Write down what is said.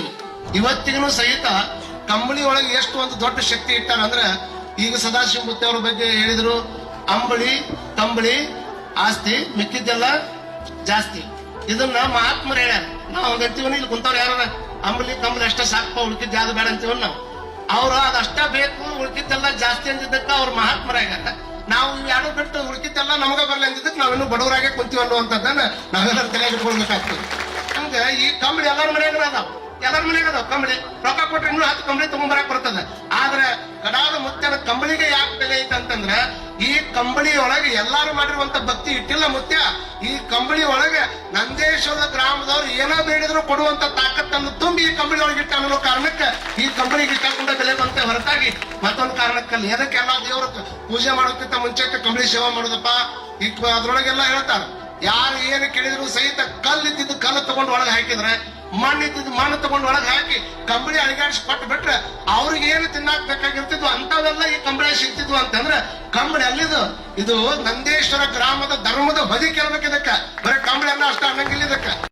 ನೋಡ್ತೀವಿ. ಇವತ್ತಿಗೂ ಸಹಿತ ಕಂಬಳಿ ಒಳಗೆ ಎಷ್ಟು ಒಂದು ದೊಡ್ಡ ಶಕ್ತಿ ಇಟ್ಟಾರ ಅಂದ್ರೆ, ಈಗ ಸದಾಶಿವ ಮುತ್ತೆ ಅವ್ರ ಬಗ್ಗೆ ಹೇಳಿದ್ರು, ಅಂಬಳಿ ಕಂಬಳಿ ಆಸ್ತಿ ಮಿಕ್ಕಿದ್ದೆಲ್ಲ ಜಾಸ್ತಿ. ಇದನ್ನ ಮಹಾತ್ಮರು ಹೇಳ್ಯಾರ. ನಾವು ಹಂಗಂತೀವನ್ನ ಇಲ್ಲಿ ಕುಂತವ್ರು ಯಾರ ಅಂಬಲಿ ಕಂಬಳಿ ಅಷ್ಟ ಸಾಕಪ್ಪ, ಉಳ್ಕಿದ್ ಯಾವ್ದು ಬೇಡ ಅಂತೀವ ನಾವು. ಅವ್ರು ಅದಷ್ಟ ಬೇಕು ಉಳ್ಕಿದ್ದೆಲ್ಲ ಜಾಸ್ತಿ ಅಂದಿದ್ದಕ್ಕ ಅವ್ರ ಮಹಾತ್ಮರಾಗ್ಯಾರ. ನಾವು ಯಾರು ಬಿಟ್ಟು ಉಳ್ಕಿದ್ದೆಲ್ಲ ನಮಗ ಬರ್ಲಿ ಅಂದಿದ್ದಕ್ಕೆ ನಾವಿನ್ನು ಬಡವರಾಗೆ ಕುಂತೀವಿ ಅನ್ನುವಂಥದ್ದನ್ನ ನಾವೆಲ್ಲರೂ ತಲೆಗೆ ಇಟ್ಕೊಳ್ಬೇಕಾಗ್ತದೆ. ಹಂಗ ಈ ಕಂಬಳಿ ಎಲ್ಲಾರ ಮನೆಯಾಗ ಅದಾವ, ಎಲ್ಲಾರ ಮನೆಯಾಗ ಅದಾವ ಕಂಬಳಿ. ರೊಕ್ಕ ಕೊಟ್ರೆ ಇನ್ನೂ 10 ಕಂಬಳಿ ತಗೊಂಡ್ಬರಕ್ ಬರ್ತದೆ. ಆದ್ರೆ ಕಡಾದ ಮುತ್ಯನ ಕಂಬಳಿಗೆ ಯಾಕೆ ಬೆಲೆ ಐತೆ ಅಂತಂದ್ರೆ, ಈ ಕಂಬಳಿ ಒಳಗೆ ಎಲ್ಲಾರು ಮಾಡಿರುವಂತ ಭಕ್ತಿ ಇಟ್ಟಿಲ್ಲ ಮುತ್ಯ. ಈ ಕಂಬಳಿ ಒಳಗೆ ನಂದೇಶ್ವರ ಗ್ರಾಮದವ್ರು ಏನೋ ಬೇಡಿದ್ರು ಕೊಡುವಂತ ತಾಕತ್ತನ್ನು ತುಂಬಿ ಈ ಕಂಬಳಿ ಒಳಗೆ ಇಟ್ಟ ಅನ್ನೋ ಕಾರಣಕ್ಕೆ ಈ ಕಂಬಳಿಗೆ ಇಟ್ಟಕೊಂಡ ಬೆಲೆ ಬಂತೆ ಹೊರತಾಗಿ ಮತ್ತೊಂದು ಕಾರಣಕ್ಕಲ್ಲ. ಎದಕ್ಕೆಲ್ಲ ದೇವ್ರ ಪೂಜೆ ಮಾಡೋಕ್ಕಿಂತ ಮುಂಚೆಕ್ಕೆ ಕಂಬಳಿ ಸೇವಾ ಮಾಡೋದಪ್ಪ. ಈಗ ಅದ್ರೊಳಗೆಲ್ಲ ಹೇಳ್ತಾರ, ಯಾರು ಏನು ಕೇಳಿದ್ರು ಸಹಿತ ಕಲ್ಲಿದ್ದು ಕಲ್ಲು ತಗೊಂಡು ಒಳಗೆ ಹಾಕಿದ್ರೆ, ಮಣ್ಣಿದ್ದು ಮಣ್ಣು ತಗೊಂಡು ಒಳಗೆ ಹಾಕಿ ಕಂಬಳಿ ಅಳಿಗಾಡಿಸಿ ಕೊಟ್ಟು ಬಿಟ್ರೆ ಅವ್ರಿಗೆ ಏನು ತಿನ್ನಾಕ್ ಬೇಕಾಗಿರ್ತಿದ್ವು ಅಂತವೆಲ್ಲ ಈ ಕಂಬಳಿ ಸಿಗ್ತಿದ್ವು ಅಂತಂದ್ರೆ, ಕಂಬಳಿ ಅಲ್ಲಿದು ಇದು ನಂದೇಶ್ವರ ಗ್ರಾಮದ ಧರ್ಮದ ಹೊದಿ ಕೇಳ್ಬೇಕು. ಇದಕ್ಕ ಬರೀ ಕಂಬಳಿ ಅನ್ನ ಅಷ್ಟ ಅನ್ನಂಗಿಲ್ಲ.